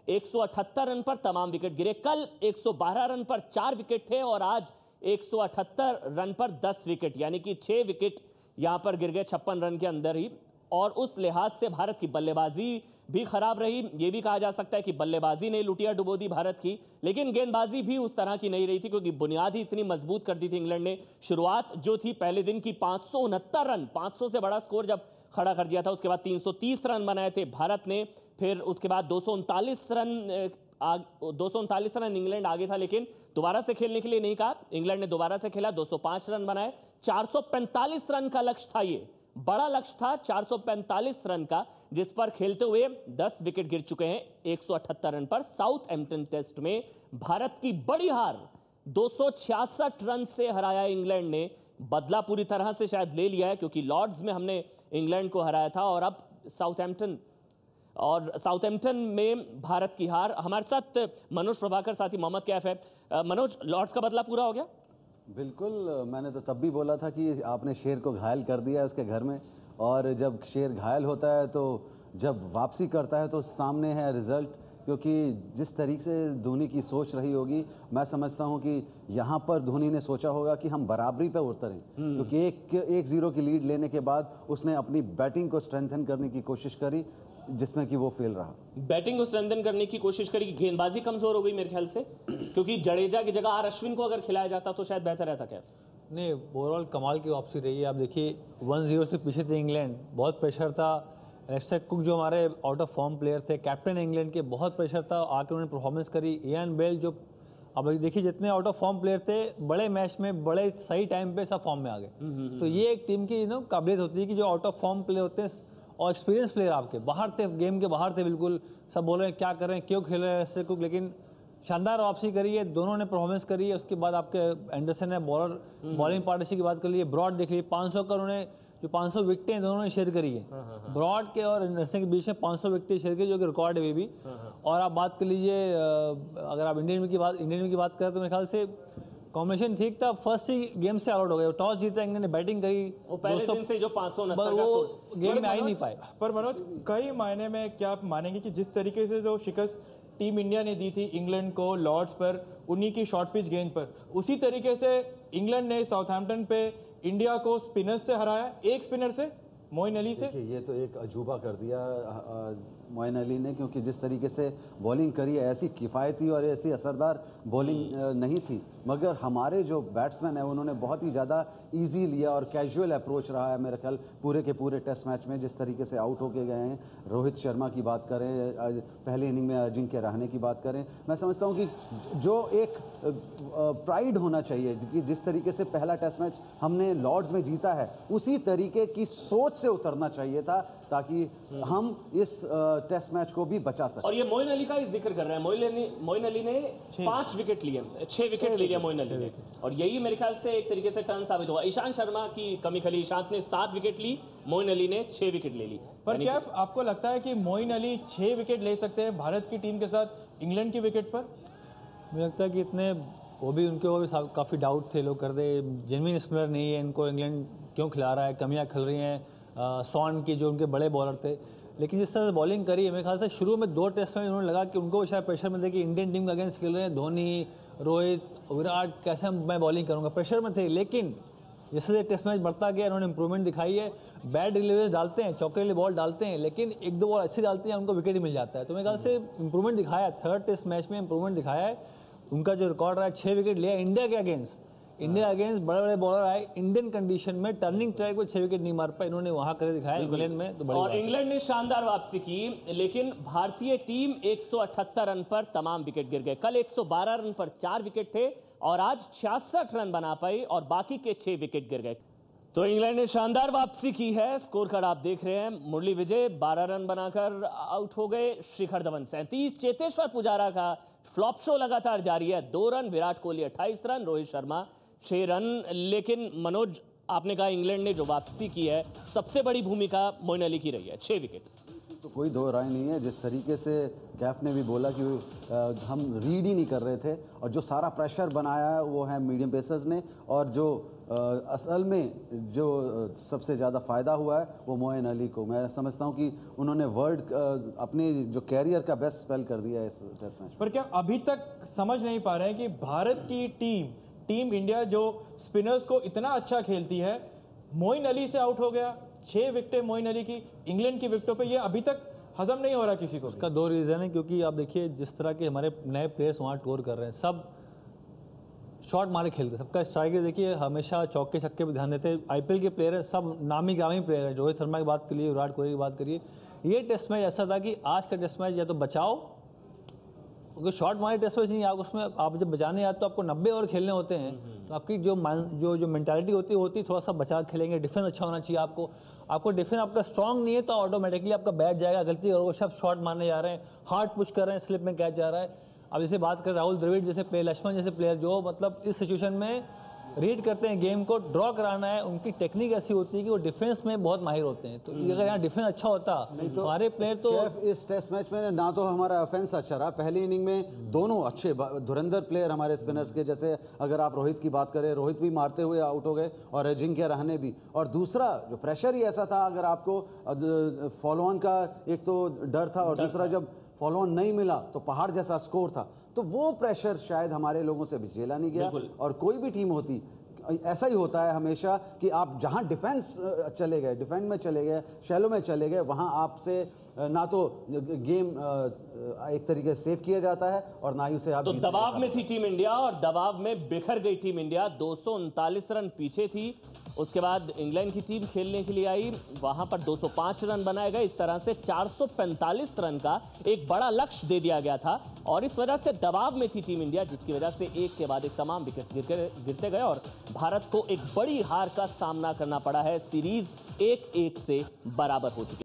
178 run पर तमाम wicket गिरे। कल 112 रन पर 4 विकेट थे और आज 178 रन पर 10 विकेट, यानी कि 6 विकेट यहां पर गिर गए 56 रन के अंदर ही। और उस लिहाज से भारत की बल्लेबाजी भी खराब रही। यह भी कहा जा सकता है कि बल्लेबाजी ने लुटिया डुबो दी भारत की, लेकिन गेंदबाजी भी उस तरह की नहीं रही थी, क्योंकि बुनियाद ही इतनी मजबूत कर दी थी इंग्लैंड ने। शुरुआत जो थी पहले दिन की 569 रन, 500 से बड़ा स्कोर जब खड़ा कर दिया था, उसके बाद 330 रन बनाए थे भारत ने। फिर उसके बाद 239 रन इंग्लैंड आगे था, लेकिन दोबारा से खेलने के लिए नहीं कहा। इंग्लैंड ने दोबारा से खेला, 205 रन बनाए। 445 रन का लक्ष्य था, ये बड़ा लक्ष्य था 445 रन का, जिस पर खेलते हुए 10 विकेट गिर चुके हैं 178 रन पर। साउथहैम्पटन टेस्ट में भारत की बड़ी हार, 266 रन से हराया इंग्लैंड ने। बदला पूरी तरह से शायद ले लिया है, क्योंकि लॉर्ड्स में हमने इंग्लैंड को हराया था और अब साउथहैम्पटन में भारत की हार। हमारे साथ मनोज प्रभाकर, साथी मोहम्मद कैफ है। मनोज, लॉर्ड्स का बदला पूरा हो गया? बिल्कुल, मैंने तो तब भी बोला था कि आपने शेर को घायल कर दिया है उसके घर में, और जब शेर घायल होता है तो जब वापसी करता है तो सामने है रिजल्ट। क्योंकि जिस तरीके से धोनी की सोच रही होगी, मैं समझता हूं कि यहाँ पर धोनी ने सोचा होगा कि हम बराबरी पे उतरें, क्योंकि 1-0 की लीड लेने के बाद उसने अपनी बैटिंग को स्ट्रेंथन करने की कोशिश करी, जिसमें कि वो फेल रहा। बैटिंग को स्ट्रेंथन करने की कोशिश करी, गेंदबाजी कमजोर हो गई मेरे ख्याल से, क्योंकि जडेजा की जगह अश्विन को अगर खिलाया जाता तो शायद बेहतर रहता। क्या नहीं, ओवरऑल कमाल की वापसी रही है। आप देखिए 1-0 से पीछे थे इंग्लैंड, बहुत प्रेशर था। एलेक्सा कुक जो हमारे आउट ऑफ फॉर्म प्लेयर थे, कैप्टन इंग्लैंड के, बहुत प्रेशर था, आके उन्होंने परफॉर्मेंस करी। इयान बेल जो, अब देखिए जितने आउट ऑफ फॉर्म प्लेयर थे, बड़े मैच में बड़े सही टाइम पे सब फॉर्म में आ गए। तो ये एक टीम की काबिलियत होती है कि जो आउट ऑफ फॉर्म प्लेयर होते हैं और एक्सपीरियंस प्लेयर आपके बाहर थे, गेम के बाहर थे बिल्कुल, सब बोल रहे हैं क्या कर रहे हैं, क्यों खेल रहे हैं एलेक्सा कुक, लेकिन शानदार वापसी करी है, दोनों ने परफॉर्मेंस करी है। उसके बाद आपके एंडरसन ने बॉलिंग पार्टनरशिप की बात कर ली है। ब्रॉड देख लीजिए, 500 का उन्होंने जो 500 विकेटें दोनों ने शेयर करी है। ब्रॉड के और एंडरसन के बीच में 500 विकेटें शेयर की, जो कि रिकॉर्ड है भी। और आप बात कर लीजिए, अगर आप इंडियन में की बात करें तो मेरे ख्याल से कॉम्बिनेशन ठीक था। फर्स्ट ही गेम से आउट हो गए, टॉस जीता, इंग्लैंड ने बैटिंग करी, वो पहले दिन से जो 569 वो गेम में आ ही नहीं पाए। पर मनोज, कई मायने में क्या आप मानेंगे कि जिस तरीके से जो शिकस्त टीम इंडिया ने दी थी इंग्लैंड को लॉर्ड्स पर, उन्हीं की शॉर्ट पिच गेंद पर, उसी तरीके से इंग्लैंड ने साउथहैम्पटन पे इंडिया को स्पिनर्स से हराया, एक स्पिनर से, मोइन अली से। देखिए, ये तो एक अजूबा कर दिया मोइन अली ने, क्योंकि जिस तरीके से बॉलिंग करी है, ऐसी किफ़ायती और ऐसी असरदार बॉलिंग नहीं थी। मगर हमारे जो बैट्समैन हैं उन्होंने बहुत ही ज़्यादा इजी लिया और कैजुअल अप्रोच रहा है मेरे ख्याल पूरे के पूरे टेस्ट मैच में। जिस तरीके से आउट होके गए हैं, रोहित शर्मा की बात करें, पहले इनिंग में अजिंक्य रहाणे की बात करें, मैं समझता हूँ कि जो एक प्राइड होना चाहिए कि जिस तरीके से पहला टेस्ट मैच हमने लॉर्ड्स में जीता है, उसी तरीके की सोच से उतरना चाहिए था, ताकि हम इस टेस्ट मैच को भी बचा सकें। और ये मोइन अली का ही जिक्र कर रहे हैं। मोइन अली ने 5 विकेट लिए, 6 विकेट ले लिया मोइन अली ने, और यही मेरे ख्याल से एक तरीके से टर्न साबित हुआ। ईशांत शर्मा की कमी खली, ईशांत ने 7 विकेट ली, मोइन अली ने 6 विकेट ले ली। पर क्या आपको लगता है कि मोइन अली 6 विकेट ले सकते हैं भारत की टीम के साथ इंग्लैंड की विकेट पर? मुझे लगता है कि इतने वो भी काफ़ी डाउट थे, लोग कर दे जेन्युइन स्पिनर नहीं है, इनको इंग्लैंड क्यों खिला रहा है, कमियां खिल रही हैं सॉन की, जो उनके बड़े बॉलर थे। लेकिन जिस तरह से बॉलिंग करी है, मेरे ख्याल से शुरू में 2 टेस्ट में उन्होंने लगा कि उनको शायद प्रेशर में थे कि इंडियन टीम के अगेंस्ट खेल रहे हैं, धोनी, रोहित, विराट, कैसे मैं बॉलिंग करूंगा, प्रेशर में थे। लेकिन जैसे टेस्ट मैच बढ़ता गया, उन्होंने इंप्रूवमेंट दिखाई है। बैट डिलीवरी डालते हैं, चौके बॉल डालते हैं, लेकिन 1-2 बॉल अच्छी डालते हैं, उनको विकेट ही मिल जाता है। तो मेरे ख्याल से इंप्रूवमेंट दिखाया, 3rd टेस्ट मैच में इंप्रूवमेंट दिखाया है। उनका जो रिकॉर्ड रहा है, 6 विकेट लिया इंडिया के अगेंस्ट। इंडिया अगेंस्ट बड़े बड़े बॉलर आए, इंडियन कंडीशन में टर्निंग ट्रैक को 6 विकेट नहीं मार पाए, इन्होंने वहां कर दिखाया इंग्लैंड में। तो और इंग्लैंड ने शानदार वापसी की, लेकिन भारतीय टीम 178 रन पर तमाम विकेट गिर गए। कल 112 रन पर 4 विकेट थे और आज 66 रन बना पाई और बाकी के 6 विकेट गिर गए। तो इंग्लैंड ने शानदार वापसी की है। स्कोर कार्ड आप देख रहे हैं। मुरली विजय 12 रन बनाकर आउट हो गए, शिखर धवन 37, चेतेश्वर पुजारा का फ्लॉप शो लगातार जारी है, 2 run, Virat Kohli 28 run, Rohit Sharma 6 run. लेकिन मनोज, आपने कहा इंग्लैंड ने जो वापसी की है, सबसे बड़ी भूमिका मोइन अली की रही है, 6 विकेट। तो कोई दो राय नहीं है। जिस तरीके से कैफ ने भी बोला कि हम रीड ही नहीं कर रहे थे और जो सारा प्रेशर बनाया है वो है मीडियम पेसर्स ने, और जो असल में जो सबसे ज़्यादा फ़ायदा हुआ है वो मोइन अली को। मैं समझता हूं कि उन्होंने अपने जो कैरियर का बेस्ट स्पेल कर दिया है इस टेस्ट मैच। पर क्या अभी तक समझ नहीं पा रहे हैं कि भारत की टीम इंडिया जो स्पिनर्स को इतना अच्छा खेलती है, मोइन अली से आउट हो गया, 6 विकेटें मोइन अली की इंग्लैंड की विकेटों पे, ये अभी तक हजम नहीं हो रहा किसी को। उसका 2 रीज़न है, क्योंकि आप देखिए जिस तरह के हमारे नए प्लेयर्स वहाँ टूर कर रहे हैं, सब शॉट मारे खेलते हैं। सबका स्ट्राइकर देखिए हमेशा चौके छक्के पे ध्यान देते हैं। आईपीएल के प्लेयर हैं, सब नामी गामी प्लेयर हैं। रोहित शर्मा की बात करिए, विराट कोहली की बात करिए। ये टेस्ट मैच ऐसा था कि आज का टेस्ट मैच या तो बचाओ, क्योंकि शॉट मारे टेस्ट मैच नहीं, आप उसमें आप जब बचाने आते तो आपको 90 ओवर खेलने होते हैं, तो आपकी जो मेंटालिटी होती है थोड़ा सा बचा खेलेंगे। डिफेंस अच्छा होना चाहिए आपको डिफेंस आपका स्ट्रांग नहीं है तो ऑटोमेटिकली आपका बैठ जाएगा। गलती करोगे, सब शॉट मारने जा रहे हैं, हार्ड पुश कर रहे हैं, स्लिप में कैच जा रहा है। अब जैसे बात करें राहुल द्रविड़ जैसे प्लेयर, लक्ष्मण जैसे प्लेयर, जो मतलब इस सिचुएशन में रीड करते हैं, गेम को ड्रॉ कराना है, उनकी टेक्निक ऐसी होती है कि वो डिफेंस में बहुत माहिर होते हैं। तो अगर यहाँ डिफेंस अच्छा होता तो हमारे प्लेयर तो इस टेस्ट मैच में ना तो हमारा ऑफेंस अच्छा रहा, पहली इनिंग में दोनों अच्छे धुरंधर प्लेयर हमारे स्पिनर्स के, जैसे अगर आप रोहित की बात करें, रोहित भी मारते हुए आउट हो गए और अजिंक्य रहाणे भी। और दूसरा जो प्रेशर ही ऐसा था, अगर आपको फॉलो ऑन का एक तो डर था और दूसरा जब फॉलो ऑन नहीं मिला तो पहाड़ जैसा स्कोर था, तो वो प्रेशर शायद हमारे लोगों से भी झेला नहीं गया। और कोई भी टीम होती ऐसा ही होता है हमेशा कि आप जहां डिफेंस चले गए, डिफेंड में चले गए, शैलो में चले गए, वहां आपसे ना तो गेम एक तरीके से सेव किया जाता है और ना ही उसे आप तो दबाव में थी टीम इंडिया और दबाव में बिखर गई टीम इंडिया। 239 रन पीछे थी, उसके बाद इंग्लैंड की टीम खेलने के लिए आई, वहां पर 205 रन बनाए गए। इस तरह से 445 रन का एक बड़ा लक्ष्य दे दिया गया था और इस वजह से दबाव में थी टीम इंडिया, जिसकी वजह से एक के बाद एक तमाम विकेट्स गिरते गए और भारत को एक बड़ी हार का सामना करना पड़ा है। सीरीज 1-1 से बराबर हो चुकी है।